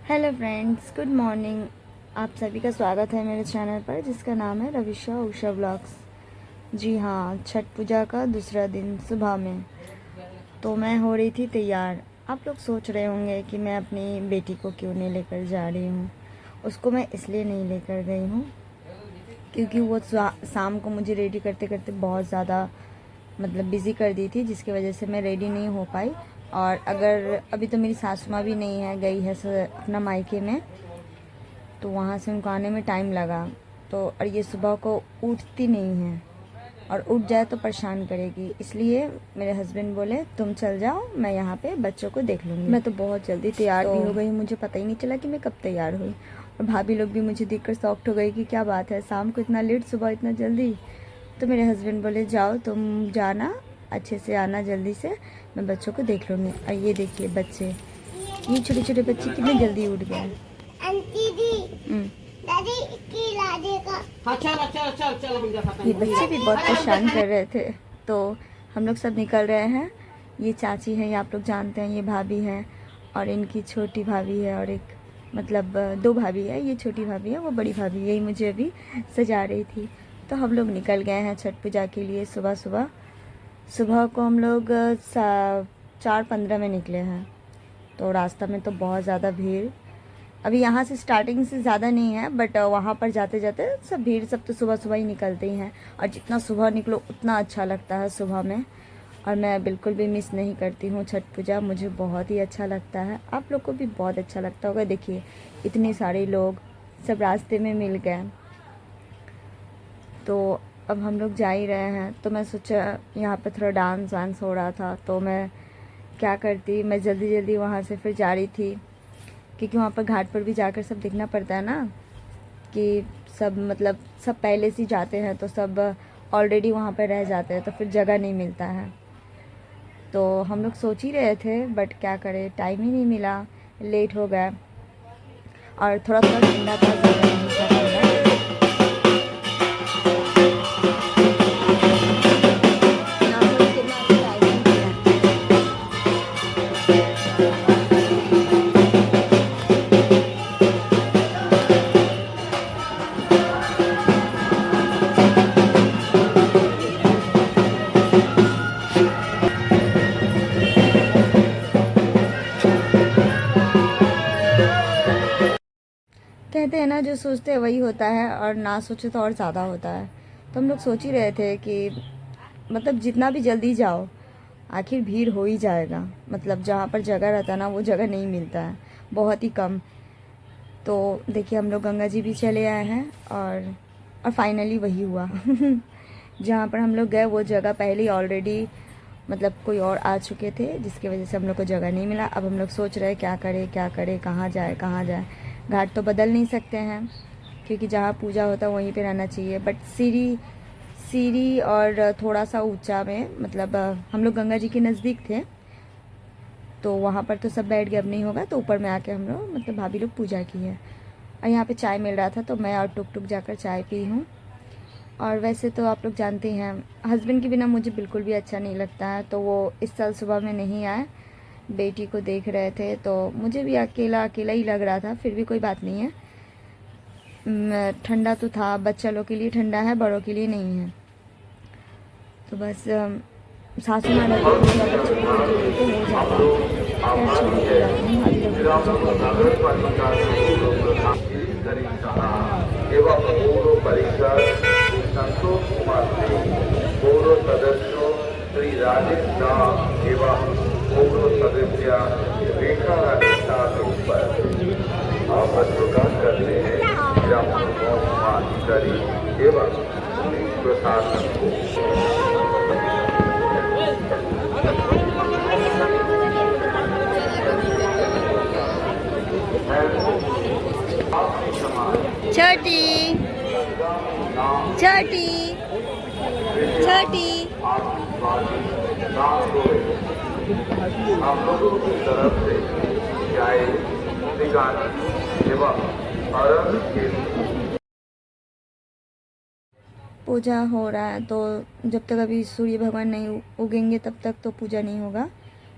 Hello friends, good morning. आप सभी का स्वागत है मेरे चैनल पर जिसका नाम है रविशा उषा व्लॉग्स। जी हाँ, छठ पूजा का दूसरा दिन सुबह में तो मैं हो रही थी तैयार। आप लोग सोच रहे होंगे कि मैं अपनी बेटी को क्यों नहीं लेकर जा रही हूँ। उसको मैं इसलिए नहीं लेकर गई हूँ क्योंकि वो शाम को मुझे रेडी करते करते बहुत ज़्यादा बिज़ी कर दी थी, जिसकी वजह से मैं रेडी नहीं हो पाई। और अगर अभी तो मेरी सासू माँ भी नहीं है, गई है अपना मायके में, तो वहाँ से उनको आने में टाइम लगा। तो और ये सुबह को उठती नहीं है और उठ जाए तो परेशान करेगी, इसलिए मेरे हस्बैंड बोले तुम चल जाओ, मैं यहाँ पे बच्चों को देख लूँगी। मैं तो बहुत जल्दी तैयार भी हो गई, मुझे पता ही नहीं चला कि मैं कब तैयार हुई। और भाभी लोग भी मुझे देखकर शॉक्ड हो गई कि क्या बात है, शाम को इतना लेट, सुबह इतना जल्दी। तो मेरे हस्बैंड बोले जाओ तुम जाना, अच्छे से आना जल्दी से, मैं बच्चों को देख लूँगी। और ये देखिए बच्चे, ये छोटे छोटे बच्चे कितने जल्दी उठ गए। ये बच्चे भी बहुत परेशान कर रहे थे, तो हम लोग सब निकल रहे हैं। ये चाची हैं, ये आप लोग जानते हैं, ये भाभी हैं और इनकी छोटी भाभी है, और एक दो भाभी है। ये छोटी भाभी है, वो बड़ी भाभी, यही मुझे अभी सजा रही थी। तो हम लोग निकल गए हैं छठ पूजा के लिए। सुबह सुबह सुबह को हम लोग 4:15 में निकले हैं। तो रास्ता में तो बहुत ज़्यादा भीड़, अभी यहाँ से स्टार्टिंग से ज़्यादा नहीं है, बट वहाँ पर जाते जाते सब भीड़, सब तो सुबह सुबह ही निकलते ही हैं। और जितना सुबह निकलो उतना अच्छा लगता है सुबह में। और मैं बिल्कुल भी मिस नहीं करती हूँ छठ पूजा, मुझे बहुत ही अच्छा लगता है। आप लोग को भी बहुत अच्छा लगता होगा। देखिए इतने सारे लोग सब रास्ते में मिल गए। तो अब हम लोग जा ही रहे हैं, तो मैं सोचा यहाँ पर थोड़ा डांस वांस हो रहा था, तो मैं क्या करती, मैं जल्दी जल्दी वहाँ से फिर जा रही थी, क्योंकि वहाँ पर घाट पर भी जाकर सब देखना पड़ता है ना, कि सब पहले से ही जाते हैं, तो सब ऑलरेडी वहाँ पर रह जाते हैं, तो फिर जगह नहीं मिलता है। तो हम लोग सोच ही रहे थे, बट क्या करें, टाइम ही नहीं मिला, लेट हो गया। और थोड़ा थोड़ा ठंडा था, ज़्यादा नहीं था ठंडा। कहते हैं ना, जो सोचते हैं वही होता है, और ना सोचे तो और ज़्यादा होता है। तो हम लोग सोच ही रहे थे कि जितना भी जल्दी जाओ, आखिर भीड़ हो ही जाएगा। जहाँ पर जगह रहता है ना, वो जगह नहीं मिलता है, बहुत ही कम। तो देखिए हम लोग गंगा जी भी चले आए हैं, और फाइनली वही हुआ जहाँ पर हम लोग गए वो जगह पहले ही ऑलरेडी कोई और आ चुके थे, जिसकी वजह से हम लोग को जगह नहीं मिला। अब हम लोग सोच रहे हैं क्या करें, कहाँ जाए कहाँ जाए। घाट तो बदल नहीं सकते हैं, क्योंकि जहाँ पूजा होता है वहीं पे रहना चाहिए, बट सीढ़ी सीढ़ी और थोड़ा सा ऊंचा में, हम लोग गंगा जी के नज़दीक थे, तो वहाँ पर तो सब बैठ गए, अब नहीं होगा, तो ऊपर में आके हम लोग भाभी लोग पूजा की है। और यहाँ पे चाय मिल रहा था, तो मैं और टुक टुक जाकर चाय पी हूँ। और वैसे तो आप लोग जानते हैं, हस्बैंड के बिना मुझे बिल्कुल भी अच्छा नहीं लगता है, तो वो इस साल सुबह में नहीं आए, बेटी को देख रहे थे, तो मुझे भी अकेला अकेला ही लग रहा था। फिर भी कोई बात नहीं है, ठंडा तो था, बच्चा लोग के लिए ठंडा है, बड़ों के लिए नहीं है। तो बस सासू माँ रहती तो थोड़ा बच्चे को तो हो जाता। खैर छोड़ो, कोई बात नहीं, अभी लोग संतोष कुमार सिंह, पूर्व सदस्यों श्री राजेश दास एवं पूर्व सदस्य रेखा रानी साधु पर हम प्रकाश करते हैं अधिकारी एवं पुलिस प्रशासन को। छोटी छोटी छोटी हम लोगों की तरफ से चाय एवं अर्घ के पूजा हो रहा है, तो जब तक अभी सूर्य भगवान नहीं उगेंगे तब तक तो पूजा नहीं होगा।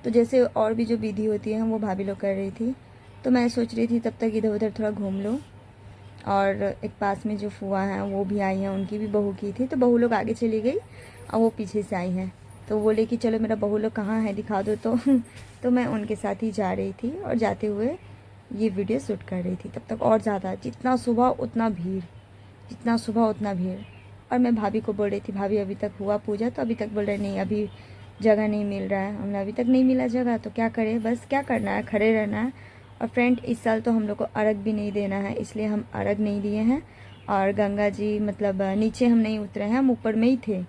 तो जैसे और भी जो विधि होती है वो भाभी लोग कर रही थी, तो मैं सोच रही थी तब तक इधर उधर थोड़ा घूम लूँ। और एक पास में जो फूआ हैं वो भी आई हैं, उनकी भी बहू की थी, तो बहू लोग आगे चली गई और वो पीछे से आई हैं। तो बोले कि चलो मेरा बहू लोग कहाँ है दिखा दो, तो मैं उनके साथ ही जा रही थी और जाते हुए ये वीडियो शूट कर रही थी। तब तक और ज़्यादा, जितना सुबह उतना भीड़, जितना सुबह उतना भीड़। और मैं भाभी को बोल रही थी, भाभी अभी तक हुआ पूजा? तो अभी तक बोल रहे नहीं, अभी जगह नहीं मिल रहा है। हमने अभी तक नहीं मिला जगह, तो क्या करें, बस क्या करना है, खड़े रहना है। और फ्रेंड, इस साल तो हम लोग को अर्घ भी नहीं देना है, इसलिए हम अर्घ नहीं दिए हैं। और गंगा जी मतलब नीचे हम नहीं उतरे हैं, हम ऊपर में ही थे।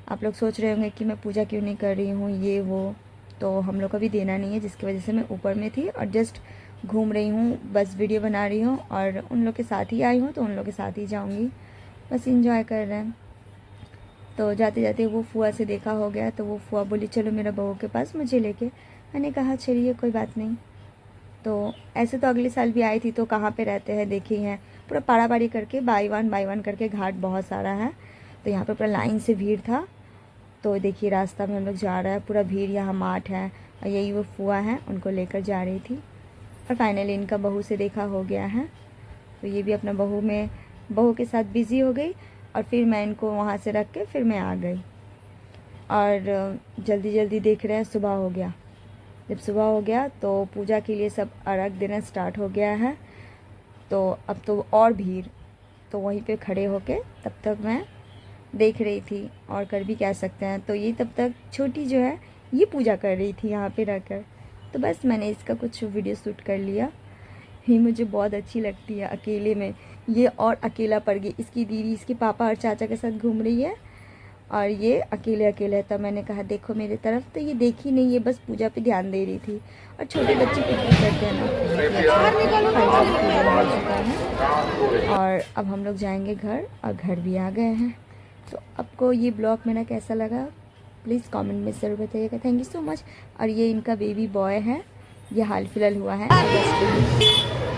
आप लोग सोच रहे होंगे कि मैं पूजा क्यों नहीं कर रही हूँ, ये वो, तो हम लोग को भी देना नहीं है, जिसकी वजह से मैं ऊपर में थी और जस्ट घूम रही हूँ, बस वीडियो बना रही हूँ। और उन लोग के साथ ही आई हूँ, तो उन लोग के साथ ही जाऊँगी, बस इंजॉय कर रहे हैं। तो जाते जाते वो फुआ से देखा हो गया, तो वो फुआ बोली चलो मेरा बहू के पास, मुझे लेके। मैंने कहा चलिए कोई बात नहीं। तो ऐसे तो अगले साल भी आई थी, तो कहाँ पे रहते हैं देखी हैं, पूरा पाड़ा पाड़ी करके बाई वन करके घाट बहुत सारा है, तो यहाँ पे पूरा लाइन से भीड़ था। तो देखिए रास्ता में हम लोग जा रहे हैं, पूरा भीड़, यहाँ माठ है और यही वो फुआ हैं, उनको लेकर जा रही थी। और फाइनली इनका बहू से देखा हो गया है, तो ये भी अपना बहू के साथ बिज़ी हो गई। और फिर मैं इनको वहाँ से रख के फिर मैं आ गई। और जल्दी जल्दी देख रहे हैं सुबह हो गया। जब सुबह हो गया तो पूजा के लिए सब अर्घ देना स्टार्ट हो गया है। तो अब तो और भीड़, तो वहीं पे खड़े होके तब तक मैं देख रही थी, और कर भी क्या सकते हैं। तो ये तब तक छोटी जो है ये पूजा कर रही थी यहाँ पे रहकर, तो बस मैंने इसका कुछ वीडियो शूट कर लिया। ये मुझे बहुत अच्छी लगती है अकेले में, ये और अकेला पड़ गई, इसकी दीदी इसके पापा और चाचा के साथ घूम रही है और ये अकेले है। तब मैंने कहा देखो मेरे तरफ, तो ये देखी नहीं, ये बस पूजा पे ध्यान दे रही थी। और छोटे बच्चे कुछ भी करते हैं ना। और अब हम लोग जाएंगे घर, और घर भी आ गए हैं। तो आपको ये ब्लॉग मेरा कैसा लगा प्लीज़ कमेंट में ज़रूर बताइएगा। Thank you so much. और ये इनका बेबी बॉय है, ये हाल फिलहाल हुआ है अगस्त में।